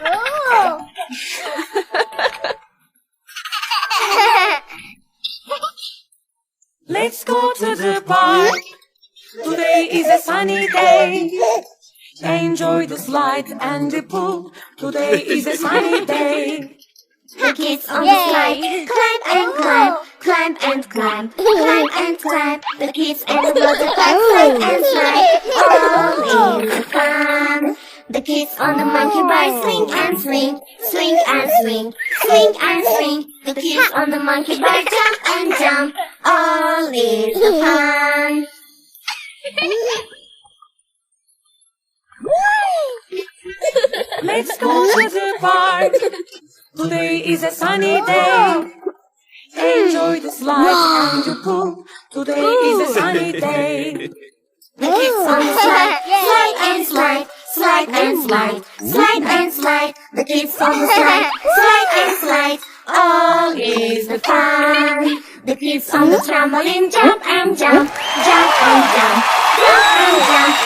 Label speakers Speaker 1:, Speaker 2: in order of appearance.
Speaker 1: Oh.
Speaker 2: Let's go to the park. Today is a sunny day. Enjoy the slide and the pool. Today is a sunny day.
Speaker 3: The kids on the slide climb and climb, climb and climb, climb and climb. The kids and the water park slide and slide, all in the fun. The kids on the monkey bar swing and swing, swing and swing, swing and swing. The kids on the monkey bar jump and jump, all in the fun.
Speaker 2: Let's go to the park. Today is a sunny day. Enjoy the slide and the pool. Today is a sunny day.
Speaker 3: The kids on the slide, slide and slide, slide and slide, slide and slide. The kids on the slide, slide and slide, all is the fun. The kids on the trampoline jump and jump, jump and jump, jump and jump.